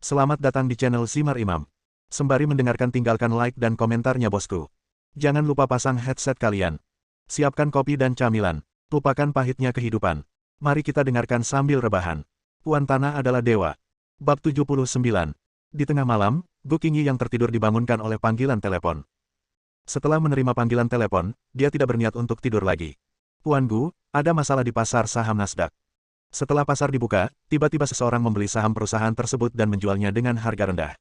Selamat datang di channel Simar Imam. Sembari mendengarkan tinggalkan like dan komentarnya bosku. Jangan lupa pasang headset kalian. Siapkan kopi dan camilan. Lupakan pahitnya kehidupan. Mari kita dengarkan sambil rebahan. Puan Tanah adalah dewa. Bab 79. Di tengah malam, Gu Qingyi yang tertidur dibangunkan oleh panggilan telepon. Setelah menerima panggilan telepon, dia tidak berniat untuk tidur lagi. Puan Gu, ada masalah di pasar saham Nasdaq. Setelah pasar dibuka, tiba-tiba seseorang membeli saham perusahaan tersebut dan menjualnya dengan harga rendah.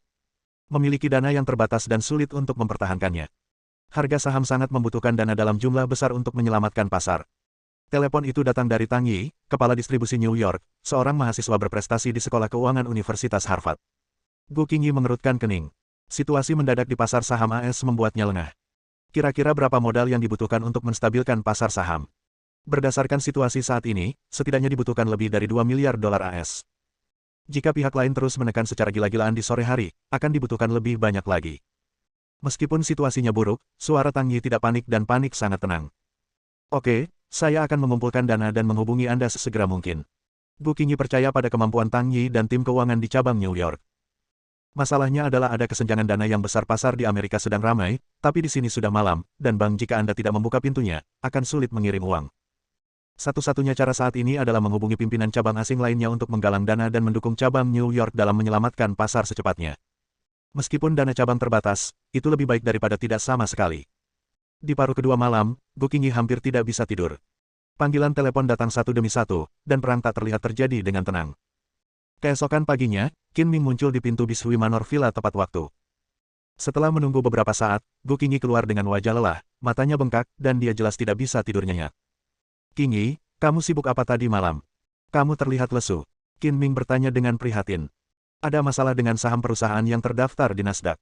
Memiliki dana yang terbatas dan sulit untuk mempertahankannya. Harga saham sangat membutuhkan dana dalam jumlah besar untuk menyelamatkan pasar. Telepon itu datang dari Tang Yi, kepala distribusi New York, seorang mahasiswa berprestasi di Sekolah Keuangan Universitas Harvard. Gu Qingyi mengerutkan kening. Situasi mendadak di pasar saham AS membuatnya lengah. Kira-kira berapa modal yang dibutuhkan untuk menstabilkan pasar saham? Berdasarkan situasi saat ini, setidaknya dibutuhkan lebih dari 2 miliar dolar AS. Jika pihak lain terus menekan secara gila-gilaan di sore hari, akan dibutuhkan lebih banyak lagi. Meskipun situasinya buruk, suara Tang Yi tidak panik dan panik sangat tenang. Oke, saya akan mengumpulkan dana dan menghubungi Anda sesegera mungkin. Gu Qingyi percaya pada kemampuan Tang Yi dan tim keuangan di cabang New York. Masalahnya adalah ada kesenjangan dana yang besar. Pasar di Amerika sedang ramai, tapi di sini sudah malam, dan bank jika Anda tidak membuka pintunya, akan sulit mengirim uang. Satu-satunya cara saat ini adalah menghubungi pimpinan cabang asing lainnya untuk menggalang dana dan mendukung cabang New York dalam menyelamatkan pasar secepatnya. Meskipun dana cabang terbatas, itu lebih baik daripada tidak sama sekali. Di paruh kedua malam, Gu Qingyi hampir tidak bisa tidur. Panggilan telepon datang satu demi satu, dan perang tak terlihat terjadi dengan tenang. Keesokan paginya, Qin Ming muncul di pintu Bishui Manor Villa tepat waktu. Setelah menunggu beberapa saat, Gu Qingyi keluar dengan wajah lelah, matanya bengkak, dan dia jelas tidak bisa tidur nyenyak. Qingyi, kamu sibuk apa tadi malam? Kamu terlihat lesu. Qin Ming bertanya dengan prihatin. Ada masalah dengan saham perusahaan yang terdaftar di Nasdaq.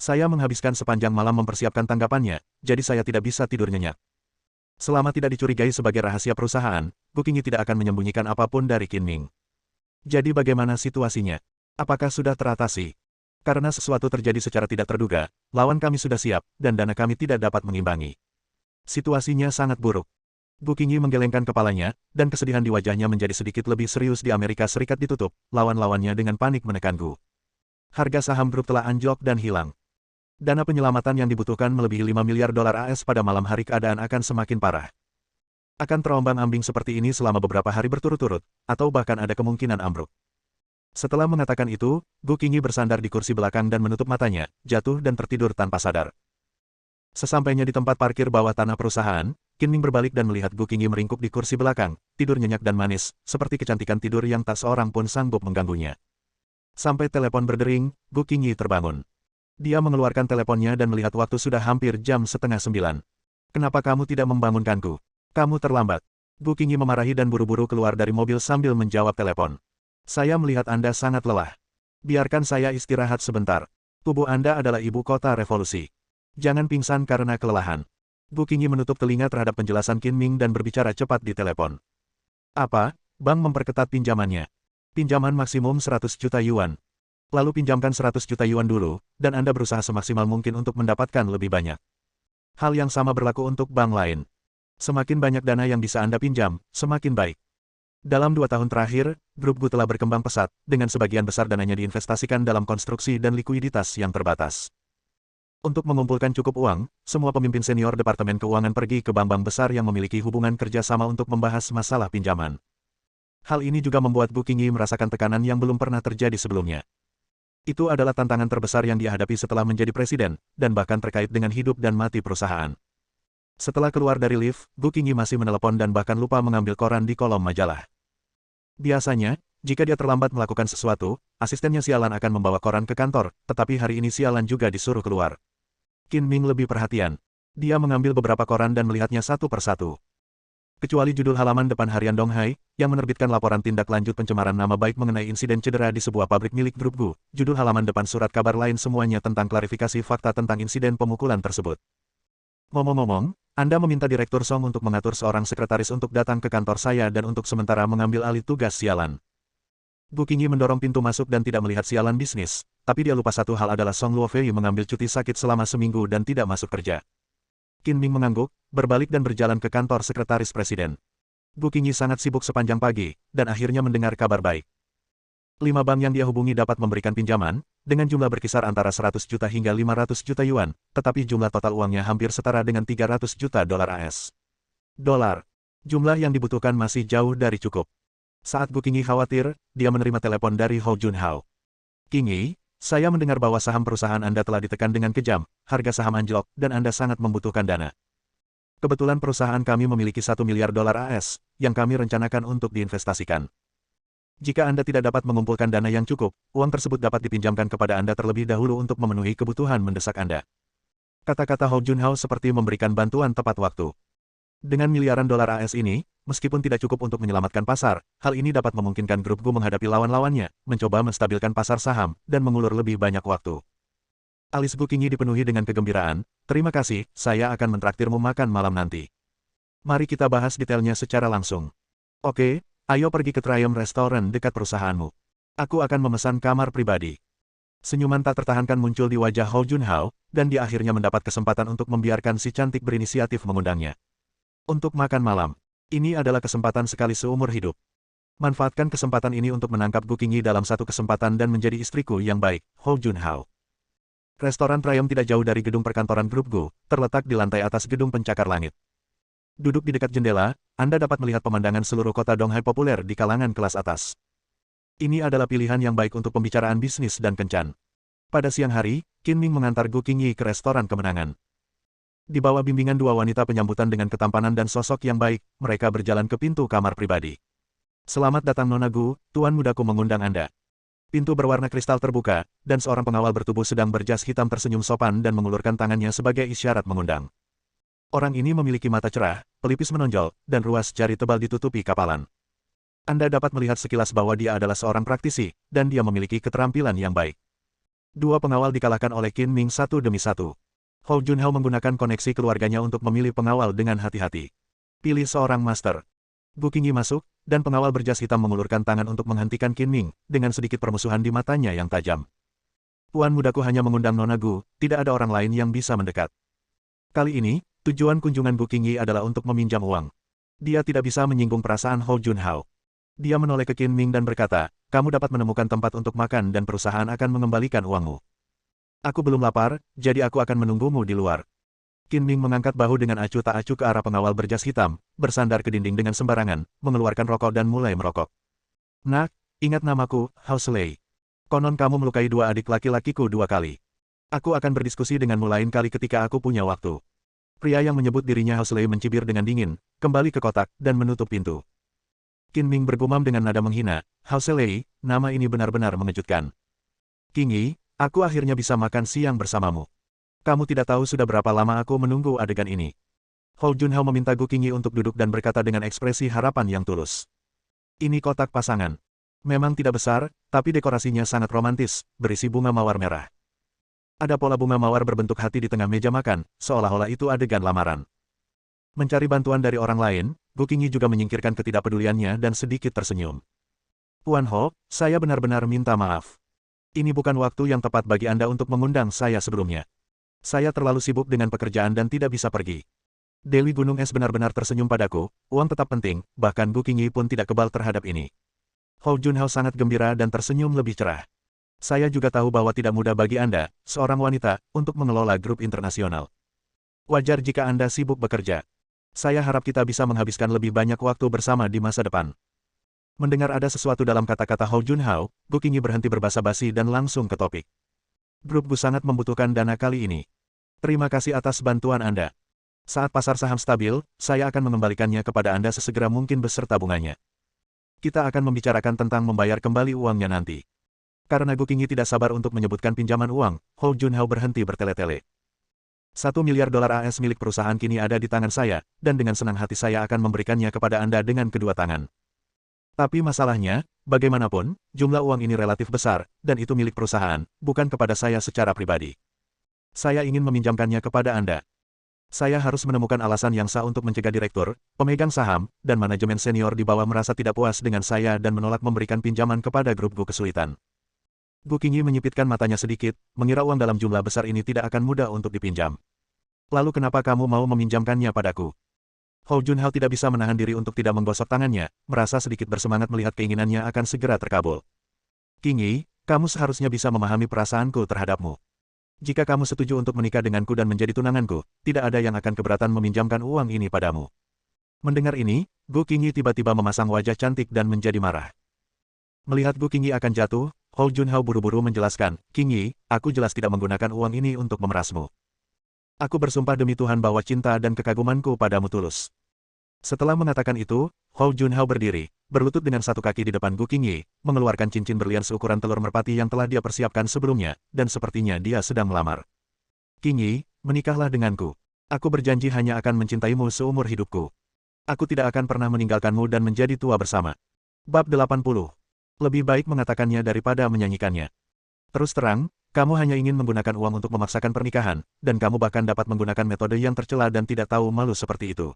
Saya menghabiskan sepanjang malam mempersiapkan tanggapannya, jadi saya tidak bisa tidur nyenyak. Selama tidak dicurigai sebagai rahasia perusahaan, Gu Qingyi tidak akan menyembunyikan apapun dari Qin Ming. Jadi bagaimana situasinya? Apakah sudah teratasi? Karena sesuatu terjadi secara tidak terduga, lawan kami sudah siap, dan dana kami tidak dapat mengimbangi. Situasinya sangat buruk. Gu Qingyi menggelengkan kepalanya, dan kesedihan di wajahnya menjadi sedikit lebih serius. Di Amerika Serikat ditutup, lawan-lawannya dengan panik menekan Gu. Harga saham grup telah anjlok dan hilang. Dana penyelamatan yang dibutuhkan melebihi 5 miliar dolar AS pada malam hari. Keadaan akan semakin parah. Akan terombang-ambing seperti ini selama beberapa hari berturut-turut, atau bahkan ada kemungkinan ambruk. Setelah mengatakan itu, Gu Qingyi bersandar di kursi belakang dan menutup matanya, jatuh dan tertidur tanpa sadar. Sesampainya di tempat parkir bawah tanah perusahaan, Qin Ming berbalik dan melihat Gu Qingyi meringkuk di kursi belakang, tidur nyenyak dan manis, seperti kecantikan tidur yang tak seorang pun sanggup mengganggunya. Sampai telepon berdering, Gu Qingyi terbangun. Dia mengeluarkan teleponnya dan melihat waktu sudah hampir jam 8:30. Kenapa kamu tidak membangunkanku? Kamu terlambat. Gu Qingyi memarahi dan buru-buru keluar dari mobil sambil menjawab telepon. Saya melihat Anda sangat lelah. Biarkan saya istirahat sebentar. Tubuh Anda adalah ibu kota revolusi. Jangan pingsan karena kelelahan. Gu Qingyi menutup telinga terhadap penjelasan Qin Ming dan berbicara cepat di telepon. Apa? Bank memperketat pinjamannya. Pinjaman maksimum 100 juta yuan. Lalu pinjamkan 100 juta yuan dulu, dan Anda berusaha semaksimal mungkin untuk mendapatkan lebih banyak. Hal yang sama berlaku untuk bank lain. Semakin banyak dana yang bisa Anda pinjam, semakin baik. Dalam 2 tahun terakhir, grup Gu telah berkembang pesat, dengan sebagian besar dananya diinvestasikan dalam konstruksi dan likuiditas yang terbatas. Untuk mengumpulkan cukup uang, semua pemimpin senior Departemen Keuangan pergi ke bank-bank besar yang memiliki hubungan kerja sama untuk membahas masalah pinjaman. Hal ini juga membuat Gu Qingyi merasakan tekanan yang belum pernah terjadi sebelumnya. Itu adalah tantangan terbesar yang dia hadapi setelah menjadi presiden, dan bahkan terkait dengan hidup dan mati perusahaan. Setelah keluar dari lift, Gu Qingyi masih menelepon dan bahkan lupa mengambil koran di kolom majalah. Biasanya, jika dia terlambat melakukan sesuatu, asistennya Sialan akan membawa koran ke kantor, tetapi hari ini Sialan juga disuruh keluar. Qin Ming lebih perhatian. Dia mengambil beberapa koran dan melihatnya satu persatu. Kecuali judul halaman depan harian Donghai, yang menerbitkan laporan tindak lanjut pencemaran nama baik mengenai insiden cedera di sebuah pabrik milik grup Gu, judul halaman depan surat kabar lain semuanya tentang klarifikasi fakta tentang insiden pemukulan tersebut. Ngomong-ngomong, Anda meminta Direktur Song untuk mengatur seorang sekretaris untuk datang ke kantor saya dan untuk sementara mengambil alih tugas Sialan. Gu Qingyi mendorong pintu masuk dan tidak melihat Sialan bisnis, tapi dia lupa satu hal adalah Song Luofei mengambil cuti sakit selama seminggu dan tidak masuk kerja. Qin Ming mengangguk, berbalik dan berjalan ke kantor sekretaris presiden. Gu Qingyi sangat sibuk sepanjang pagi, dan akhirnya mendengar kabar baik. 5 bank yang dia hubungi dapat memberikan pinjaman, dengan jumlah berkisar antara 100 juta hingga 500 juta yuan, tetapi jumlah total uangnya hampir setara dengan 300 juta dolar AS. Dolar. Jumlah yang dibutuhkan masih jauh dari cukup. Saat Gu Qingyi khawatir, dia menerima telepon dari Hou Junhao. Qingyi, saya mendengar bahwa saham perusahaan Anda telah ditekan dengan kejam, harga saham anjlok, dan Anda sangat membutuhkan dana. Kebetulan perusahaan kami memiliki 1 miliar dolar AS, yang kami rencanakan untuk diinvestasikan. Jika Anda tidak dapat mengumpulkan dana yang cukup, uang tersebut dapat dipinjamkan kepada Anda terlebih dahulu untuk memenuhi kebutuhan mendesak Anda. Kata-kata Hou Junhao seperti memberikan bantuan tepat waktu. Dengan miliaran dolar AS ini, meskipun tidak cukup untuk menyelamatkan pasar, hal ini dapat memungkinkan grup Gu menghadapi lawan-lawannya, mencoba menstabilkan pasar saham, dan mengulur lebih banyak waktu. Alis Gu Qingyi dipenuhi dengan kegembiraan. Terima kasih, saya akan mentraktirmu makan malam nanti. Mari kita bahas detailnya secara langsung. Oke. Ayo pergi ke Triumph Restaurant dekat perusahaanmu. Aku akan memesan kamar pribadi. Senyuman tak tertahankan muncul di wajah Hou Junhao, dan dia akhirnya mendapat kesempatan untuk membiarkan si cantik berinisiatif mengundangnya. Untuk makan malam. Ini adalah kesempatan sekali seumur hidup. Manfaatkan kesempatan ini untuk menangkap Gu Qingyi dalam satu kesempatan dan menjadi istriku yang baik, Hou Junhao. Restoran Triumph tidak jauh dari gedung perkantoran grup Gu, terletak di lantai atas gedung pencakar langit. Duduk di dekat jendela, Anda dapat melihat pemandangan seluruh kota Donghai populer di kalangan kelas atas. Ini adalah pilihan yang baik untuk pembicaraan bisnis dan kencan. Pada siang hari, Qin Ming mengantar Gu Qingyi ke restoran kemenangan. Di bawah bimbingan dua wanita penyambutan dengan ketampanan dan sosok yang baik, mereka berjalan ke pintu kamar pribadi. Selamat datang Nona Gu, Tuan mudaku mengundang Anda. Pintu berwarna kristal terbuka, dan seorang pengawal bertubuh sedang berjas hitam tersenyum sopan dan mengulurkan tangannya sebagai isyarat mengundang. Orang ini memiliki mata cerah, pelipis menonjol, dan ruas jari tebal ditutupi kapalan. Anda dapat melihat sekilas bahwa dia adalah seorang praktisi, dan dia memiliki keterampilan yang baik. Dua pengawal dikalahkan oleh Qin Ming satu demi satu. Hou Junhao menggunakan koneksi keluarganya untuk memilih pengawal dengan hati-hati. Pilih seorang master. Gu Qingyi masuk, dan pengawal berjas hitam mengulurkan tangan untuk menghentikan Qin Ming, dengan sedikit permusuhan di matanya yang tajam. Tuan mudaku hanya mengundang Nona Gu, tidak ada orang lain yang bisa mendekat. Kali ini, tujuan kunjungan Gu Qingyi adalah untuk meminjam uang. Dia tidak bisa menyinggung perasaan Hou Junhao. Dia menoleh ke Qin Ming dan berkata, kamu dapat menemukan tempat untuk makan dan perusahaan akan mengembalikan uangmu. Aku belum lapar, jadi aku akan menunggumu di luar. Qin Ming mengangkat bahu dengan acuh tak acuh ke arah pengawal berjas hitam, bersandar ke dinding dengan sembarangan, mengeluarkan rokok dan mulai merokok. Nak, ingat namaku, Hou Shelei. Konon kamu melukai dua adik laki-lakiku 2 kali. Aku akan berdiskusi denganmu lain kali ketika aku punya waktu. Pria yang menyebut dirinya Hou Shelei mencibir dengan dingin, kembali ke kotak, dan menutup pintu. Qin Ming bergumam dengan nada menghina, Hou Shelei, nama ini benar-benar mengejutkan. Qingyi, aku akhirnya bisa makan siang bersamamu. Kamu tidak tahu sudah berapa lama aku menunggu adegan ini. Hou Junhao meminta Gu Qingyi untuk duduk dan berkata dengan ekspresi harapan yang tulus. Ini kotak pasangan. Memang tidak besar, tapi dekorasinya sangat romantis, berisi bunga mawar merah. Ada pola bunga mawar berbentuk hati di tengah meja makan, seolah-olah itu adegan lamaran. Mencari bantuan dari orang lain, Gu Qingyi juga menyingkirkan ketidakpeduliannya dan sedikit tersenyum. Tuan Ho, saya benar-benar minta maaf. Ini bukan waktu yang tepat bagi Anda untuk mengundang saya sebelumnya. Saya terlalu sibuk dengan pekerjaan dan tidak bisa pergi. Dewi Gunung Es benar-benar tersenyum padaku, uang tetap penting, bahkan Gu Qingyi pun tidak kebal terhadap ini. Hou Junhao sangat gembira dan tersenyum lebih cerah. Saya juga tahu bahwa tidak mudah bagi Anda, seorang wanita, untuk mengelola grup internasional. Wajar jika Anda sibuk bekerja. Saya harap kita bisa menghabiskan lebih banyak waktu bersama di masa depan. Mendengar ada sesuatu dalam kata-kata Hou Junhao, Gu Qingyi berhenti berbasa-basi dan langsung ke topik. Grup Gu sangat membutuhkan dana kali ini. Terima kasih atas bantuan Anda. Saat pasar saham stabil, saya akan mengembalikannya kepada Anda sesegera mungkin beserta bunganya. Kita akan membicarakan tentang membayar kembali uangnya nanti. Karena Gu Qingyi tidak sabar untuk menyebutkan pinjaman uang, Hou Junhao berhenti bertele-tele. 1 miliar dolar AS milik perusahaan kini ada di tangan saya, dan dengan senang hati saya akan memberikannya kepada Anda dengan kedua tangan. Tapi masalahnya, bagaimanapun, jumlah uang ini relatif besar, dan itu milik perusahaan, bukan kepada saya secara pribadi. Saya ingin meminjamkannya kepada Anda. Saya harus menemukan alasan yang sah untuk mencegah direktur, pemegang saham, dan manajemen senior di bawah merasa tidak puas dengan saya dan menolak memberikan pinjaman kepada grup Gu kesulitan. Gu Qingyi menyipitkan matanya sedikit, mengira uang dalam jumlah besar ini tidak akan mudah untuk dipinjam. Lalu kenapa kamu mau meminjamkannya padaku? Hou Junhao tidak bisa menahan diri untuk tidak menggosok tangannya, merasa sedikit bersemangat melihat keinginannya akan segera terkabul. Qingyi, kamu seharusnya bisa memahami perasaanku terhadapmu. Jika kamu setuju untuk menikah denganku dan menjadi tunanganku, tidak ada yang akan keberatan meminjamkan uang ini padamu. Mendengar ini, Gu Qingyi tiba-tiba memasang wajah cantik dan menjadi marah. Melihat Gu Qingyi akan jatuh, Hou Junhao buru-buru menjelaskan, Qingyi, aku jelas tidak menggunakan uang ini untuk memerasmu. Aku bersumpah demi Tuhan bahwa cinta dan kekagumanku padamu tulus. Setelah mengatakan itu, Hou Junhao berdiri, berlutut dengan satu kaki di depan Gu Qingyi, mengeluarkan cincin berlian seukuran telur merpati yang telah dia persiapkan sebelumnya, dan sepertinya dia sedang melamar. Qingyi, menikahlah denganku. Aku berjanji hanya akan mencintaimu seumur hidupku. Aku tidak akan pernah meninggalkanmu dan menjadi tua bersama. Bab 80. Lebih baik mengatakannya daripada menyanyikannya. Terus terang, kamu hanya ingin menggunakan uang untuk memaksakan pernikahan, dan kamu bahkan dapat menggunakan metode yang tercela dan tidak tahu malu seperti itu.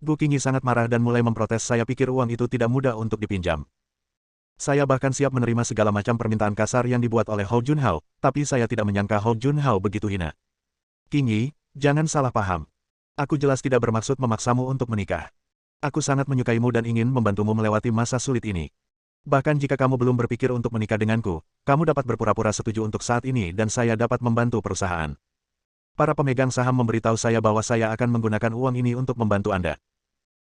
Gu Qingyi sangat marah dan mulai memprotes. Saya pikir uang itu tidak mudah untuk dipinjam. Saya bahkan siap menerima segala macam permintaan kasar yang dibuat oleh Hou Junhao, tapi saya tidak menyangka Hou Junhao begitu hina. Qingyi, jangan salah paham. Aku jelas tidak bermaksud memaksamu untuk menikah. Aku sangat menyukaimu dan ingin membantumu melewati masa sulit ini. Bahkan jika kamu belum berpikir untuk menikah denganku, kamu dapat berpura-pura setuju untuk saat ini dan saya dapat membantu perusahaan. Para pemegang saham memberitahu saya bahwa saya akan menggunakan uang ini untuk membantu Anda.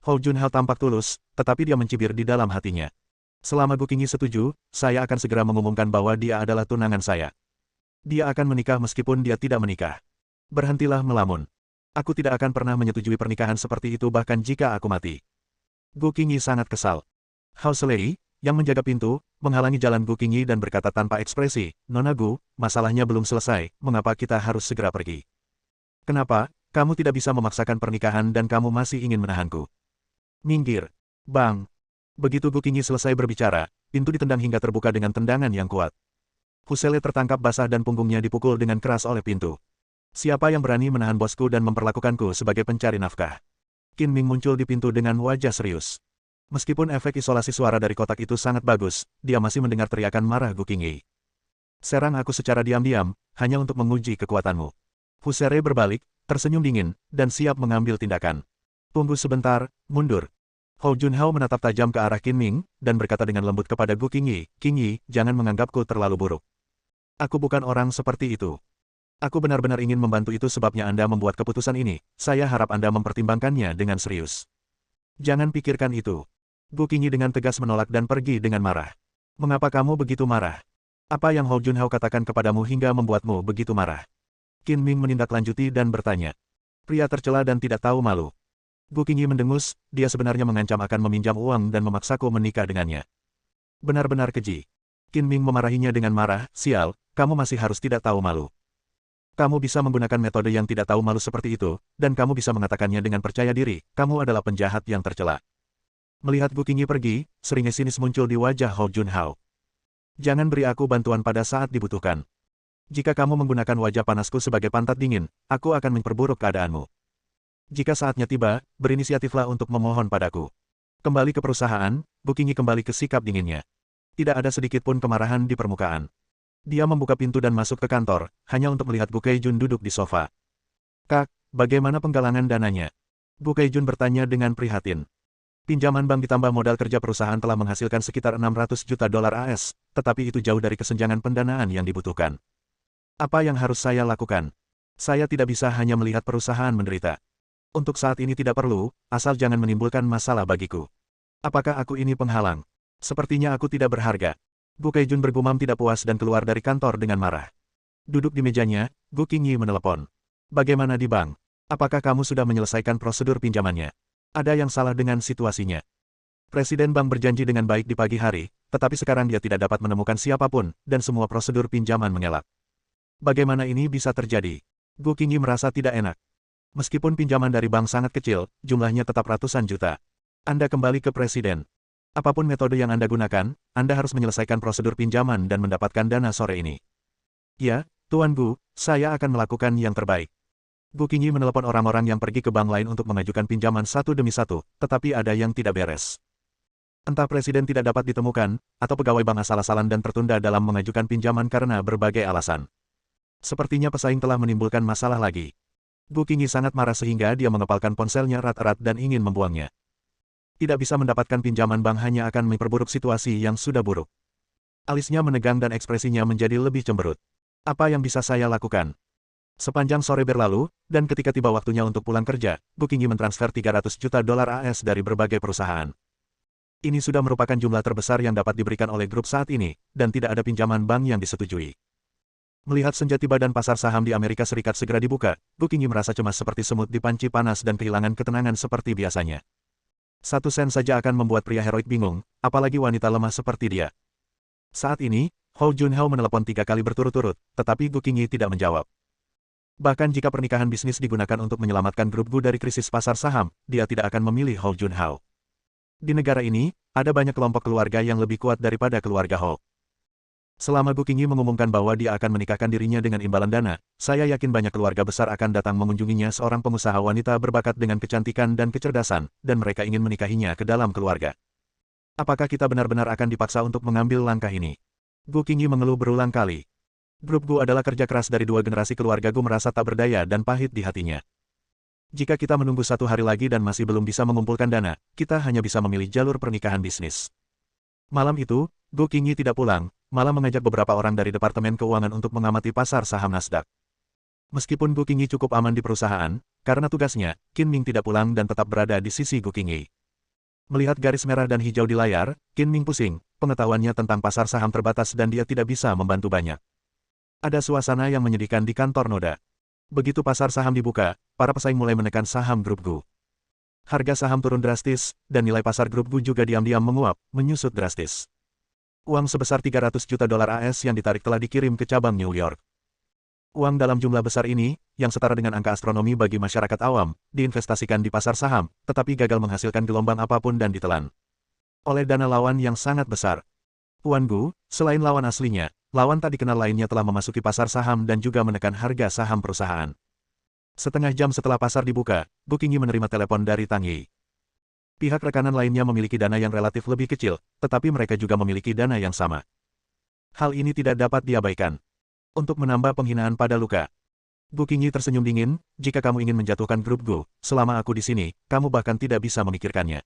Hou Junhao tampak tulus, tetapi dia mencibir di dalam hatinya. Selama Gu Qingyi setuju, saya akan segera mengumumkan bahwa dia adalah tunangan saya. Dia akan menikah meskipun dia tidak menikah. Berhentilah melamun. Aku tidak akan pernah menyetujui pernikahan seperti itu bahkan jika aku mati. Gu Qingyi sangat kesal. Hao Selei, yang menjaga pintu, menghalangi jalan Gu Qingyi dan berkata tanpa ekspresi, Nona Gu, masalahnya belum selesai, mengapa kita harus segera pergi? Kenapa, kamu tidak bisa memaksakan pernikahan dan kamu masih ingin menahanku? Minggir. Bang. Begitu Gu Qingyi selesai berbicara, pintu ditendang hingga terbuka dengan tendangan yang kuat. Hu Sele tertangkap basah dan punggungnya dipukul dengan keras oleh pintu. Siapa yang berani menahan bosku dan memperlakukanku sebagai pencari nafkah? Qin Ming muncul di pintu dengan wajah serius. Meskipun efek isolasi suara dari kotak itu sangat bagus, dia masih mendengar teriakan marah Gu Qingyi. Serang aku secara diam-diam, hanya untuk menguji kekuatanmu. Hu Sele berbalik, tersenyum dingin, dan siap mengambil tindakan. Tunggu sebentar, mundur. Hou Junhao menatap tajam ke arah Qin Ming, dan berkata dengan lembut kepada Gu Qingyi, Qingyi, jangan menganggapku terlalu buruk. Aku bukan orang seperti itu. Aku benar-benar ingin membantu itu sebabnya Anda membuat keputusan ini, saya harap Anda mempertimbangkannya dengan serius. Jangan pikirkan itu. Gu Qingyi dengan tegas menolak dan pergi dengan marah. Mengapa kamu begitu marah? Apa yang Hou Junhao katakan kepadamu hingga membuatmu begitu marah? Qin Ming menindaklanjuti dan bertanya. Pria tercela dan tidak tahu malu. Gu Qingyi mendengus, dia sebenarnya mengancam akan meminjam uang dan memaksaku menikah dengannya. Benar-benar keji. Qin Ming memarahinya dengan marah, sial, kamu masih harus tidak tahu malu. Kamu bisa menggunakan metode yang tidak tahu malu seperti itu, dan kamu bisa mengatakannya dengan percaya diri, kamu adalah penjahat yang tercela. Melihat Gu Qingyi pergi, seringnya sinis muncul di wajah Hou Junhao. Jangan beri aku bantuan pada saat dibutuhkan. Jika kamu menggunakan wajah panasku sebagai pantat dingin, aku akan memperburuk keadaanmu. Jika saatnya tiba, berinisiatiflah untuk memohon padaku. Kembali ke perusahaan, Gu Qingyi kembali ke sikap dinginnya. Tidak ada sedikit pun kemarahan di permukaan. Dia membuka pintu dan masuk ke kantor, hanya untuk melihat Gu Keijun duduk di sofa. Kak, bagaimana penggalangan dananya? Gu Keijun bertanya dengan prihatin. Pinjaman bank ditambah modal kerja perusahaan telah menghasilkan sekitar 600 juta dolar AS, tetapi itu jauh dari kesenjangan pendanaan yang dibutuhkan. Apa yang harus saya lakukan? Saya tidak bisa hanya melihat perusahaan menderita. Untuk saat ini tidak perlu, asal jangan menimbulkan masalah bagiku. Apakah aku ini penghalang? Sepertinya aku tidak berharga. Gu Keijun bergumam tidak puas dan keluar dari kantor dengan marah. Duduk di mejanya, Gu Qingyi menelepon. Bagaimana di bank? Apakah kamu sudah menyelesaikan prosedur pinjamannya? Ada yang salah dengan situasinya. Presiden bank berjanji dengan baik di pagi hari, tetapi sekarang dia tidak dapat menemukan siapapun, dan semua prosedur pinjaman mengelak. Bagaimana ini bisa terjadi? Gu Qingyi merasa tidak enak. Meskipun pinjaman dari bank sangat kecil, jumlahnya tetap ratusan juta. Anda kembali ke presiden. Apapun metode yang Anda gunakan, Anda harus menyelesaikan prosedur pinjaman dan mendapatkan dana sore ini. Ya, Tuan Gu, saya akan melakukan yang terbaik. Gu Qingyi menelepon orang-orang yang pergi ke bank lain untuk mengajukan pinjaman satu demi satu, tetapi ada yang tidak beres. Entah presiden tidak dapat ditemukan, atau pegawai bank asal-asalan dan tertunda dalam mengajukan pinjaman karena berbagai alasan. Sepertinya pesaing telah menimbulkan masalah lagi. Gu Qingyi sangat marah sehingga dia mengepalkan ponselnya erat-erat dan ingin membuangnya. Tidak bisa mendapatkan pinjaman bank hanya akan memperburuk situasi yang sudah buruk. Alisnya menegang dan ekspresinya menjadi lebih cemberut. Apa yang bisa saya lakukan? Sepanjang sore berlalu, dan ketika tiba waktunya untuk pulang kerja, Gu Qingyi mentransfer 300 juta dolar AS dari berbagai perusahaan. Ini sudah merupakan jumlah terbesar yang dapat diberikan oleh grup saat ini, dan tidak ada pinjaman bank yang disetujui. Melihat senja tiba dan pasar saham di Amerika Serikat segera dibuka, Gu Qingyi merasa cemas seperti semut di panci panas dan kehilangan ketenangan seperti biasanya. 1 sen saja akan membuat pria heroik bingung, apalagi wanita lemah seperti dia. Saat ini, Hou Junhao menelepon 3 kali berturut-turut, tetapi Gu Qingyi tidak menjawab. Bahkan jika pernikahan bisnis digunakan untuk menyelamatkan grup Gu dari krisis pasar saham, dia tidak akan memilih Hou Junhao. Di negara ini, ada banyak kelompok keluarga yang lebih kuat daripada keluarga Hou. Selama Gu Qingyi mengumumkan bahwa dia akan menikahkan dirinya dengan imbalan dana, saya yakin banyak keluarga besar akan datang mengunjunginya. Seorang pengusaha wanita berbakat dengan kecantikan dan kecerdasan, dan mereka ingin menikahinya ke dalam keluarga. Apakah kita benar-benar akan dipaksa untuk mengambil langkah ini? Gu Qingyi mengeluh berulang kali. Grup Gu adalah kerja keras dari 2 generasi keluarga Gu merasa tak berdaya dan pahit di hatinya. Jika kita menunggu 1 hari lagi dan masih belum bisa mengumpulkan dana, kita hanya bisa memilih jalur pernikahan bisnis. Malam itu, Gu Qingyi tidak pulang, malah mengajak beberapa orang dari Departemen Keuangan untuk mengamati pasar saham Nasdaq. Meskipun Gu Qingyi cukup aman di perusahaan, karena tugasnya, Qin Ming tidak pulang dan tetap berada di sisi Gu Qingyi. Melihat garis merah dan hijau di layar, Qin Ming pusing, pengetahuannya tentang pasar saham terbatas dan dia tidak bisa membantu banyak. Ada suasana yang menyedihkan di kantor Noda. Begitu pasar saham dibuka, para pesaing mulai menekan saham grup Gu. Harga saham turun drastis, dan nilai pasar grup Gu juga diam-diam menguap, menyusut drastis. Uang sebesar 300 juta dolar AS yang ditarik telah dikirim ke cabang New York. Uang dalam jumlah besar ini, yang setara dengan angka astronomi bagi masyarakat awam, diinvestasikan di pasar saham, tetapi gagal menghasilkan gelombang apapun dan ditelan oleh dana lawan yang sangat besar. Tuan Gu, selain lawan aslinya, lawan tak dikenal lainnya telah memasuki pasar saham dan juga menekan harga saham perusahaan. Setengah jam setelah pasar dibuka, Gu Qingyi menerima telepon dari Tang Yi. Pihak rekanan lainnya memiliki dana yang relatif lebih kecil, tetapi mereka juga memiliki dana yang sama. Hal ini tidak dapat diabaikan. Untuk menambah penghinaan pada luka, Gu Qingyi tersenyum dingin, jika kamu ingin menjatuhkan grup Gu, selama aku di sini, kamu bahkan tidak bisa memikirkannya.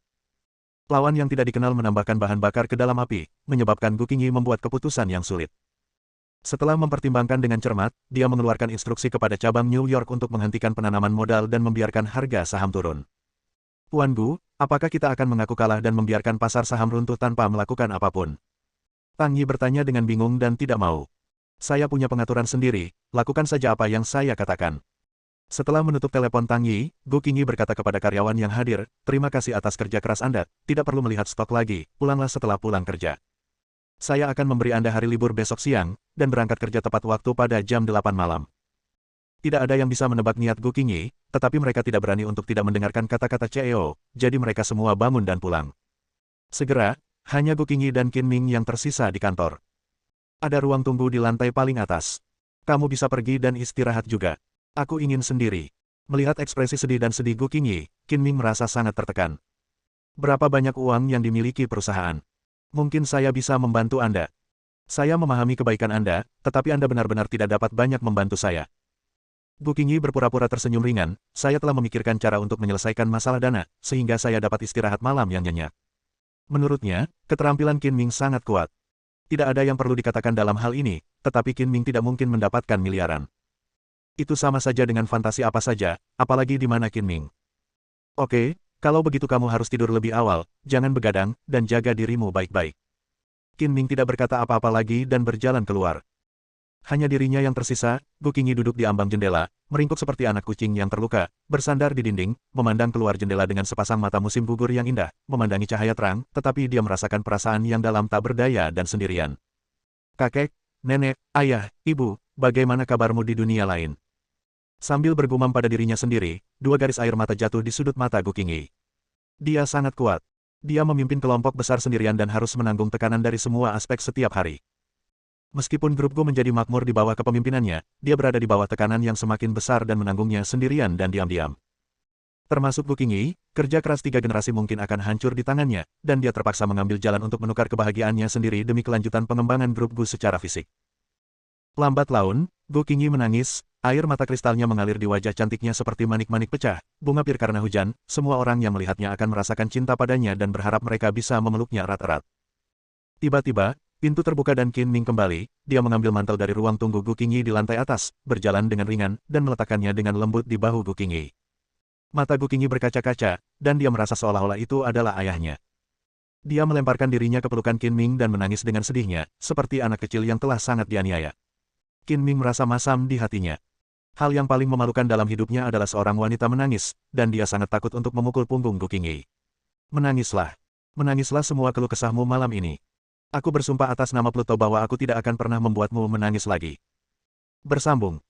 Lawan yang tidak dikenal menambahkan bahan bakar ke dalam api, menyebabkan Gu Qingyi membuat keputusan yang sulit. Setelah mempertimbangkan dengan cermat, dia mengeluarkan instruksi kepada cabang New York untuk menghentikan penanaman modal dan membiarkan harga saham turun. Tuan Gu, apakah kita akan mengaku kalah dan membiarkan pasar saham runtuh tanpa melakukan apapun? Tang Yi bertanya dengan bingung dan tidak mau. Saya punya pengaturan sendiri, lakukan saja apa yang saya katakan. Setelah menutup telepon Tang Yi, Gu Qingyi berkata kepada karyawan yang hadir, terima kasih atas kerja keras Anda, tidak perlu melihat stok lagi, pulanglah setelah pulang kerja. Saya akan memberi Anda hari libur besok siang, dan berangkat kerja tepat waktu pada jam 8 malam. Tidak ada yang bisa menebak niat Gu Qingyi, tetapi mereka tidak berani untuk tidak mendengarkan kata-kata CEO, jadi mereka semua bangun dan pulang. Segera, hanya Gu Qingyi dan Qin Ming yang tersisa di kantor. Ada ruang tunggu di lantai paling atas. Kamu bisa pergi dan istirahat juga. Aku ingin sendiri. Melihat ekspresi sedih dan sedih Gu Qingyi, Qin Ming merasa sangat tertekan. Berapa banyak uang yang dimiliki perusahaan? Mungkin saya bisa membantu Anda. Saya memahami kebaikan Anda, tetapi Anda benar-benar tidak dapat banyak membantu saya. Gu Qingyi berpura-pura tersenyum ringan, saya telah memikirkan cara untuk menyelesaikan masalah dana, sehingga saya dapat istirahat malam yang nyenyak. Menurutnya, keterampilan Qin Ming sangat kuat. Tidak ada yang perlu dikatakan dalam hal ini, tetapi Qin Ming tidak mungkin mendapatkan miliaran. Itu sama saja dengan fantasi apa saja, apalagi di mana Qin Ming. Oke, kalau begitu kamu harus tidur lebih awal, jangan begadang, dan jaga dirimu baik-baik. Qin Ming tidak berkata apa-apa lagi dan berjalan keluar. Hanya dirinya yang tersisa, Gu Qingyi duduk di ambang jendela, meringkuk seperti anak kucing yang terluka, bersandar di dinding, memandang keluar jendela dengan sepasang mata musim gugur yang indah, memandangi cahaya terang, tetapi dia merasakan perasaan yang dalam tak berdaya dan sendirian. Kakek, nenek, ayah, ibu, bagaimana kabarmu di dunia lain? Sambil bergumam pada dirinya sendiri, 2 garis air mata jatuh di sudut mata Gu Qingyi. Dia sangat kuat. Dia memimpin kelompok besar sendirian dan harus menanggung tekanan dari semua aspek setiap hari. Meskipun grup Gu menjadi makmur di bawah kepemimpinannya, dia berada di bawah tekanan yang semakin besar dan menanggungnya sendirian dan diam-diam. Termasuk Gu Qingyi, kerja keras 3 generasi mungkin akan hancur di tangannya, dan dia terpaksa mengambil jalan untuk menukar kebahagiaannya sendiri demi kelanjutan pengembangan grup Gu secara fisik. Lambat laun, Gu Qingyi menangis, air mata kristalnya mengalir di wajah cantiknya seperti manik-manik pecah, bunga pir karena hujan, semua orang yang melihatnya akan merasakan cinta padanya dan berharap mereka bisa memeluknya erat-erat. Tiba-tiba, Pintu terbuka dan Qin Ming kembali, dia mengambil mantel dari ruang tunggu Gu Qingyi di lantai atas, berjalan dengan ringan, dan meletakkannya dengan lembut di bahu Gu Qingyi. Mata Gu Qingyi berkaca-kaca, dan dia merasa seolah-olah itu adalah ayahnya. Dia melemparkan dirinya ke pelukan Qin Ming dan menangis dengan sedihnya, seperti anak kecil yang telah sangat dianiaya. Qin Ming merasa masam di hatinya. Hal yang paling memalukan dalam hidupnya adalah seorang wanita menangis, dan dia sangat takut untuk memukul punggung Gu Qingyi. Menangislah. Menangislah semua keluh kesahmu malam ini. Aku bersumpah atas nama Pluto bahwa aku tidak akan pernah membuatmu menangis lagi. Bersambung.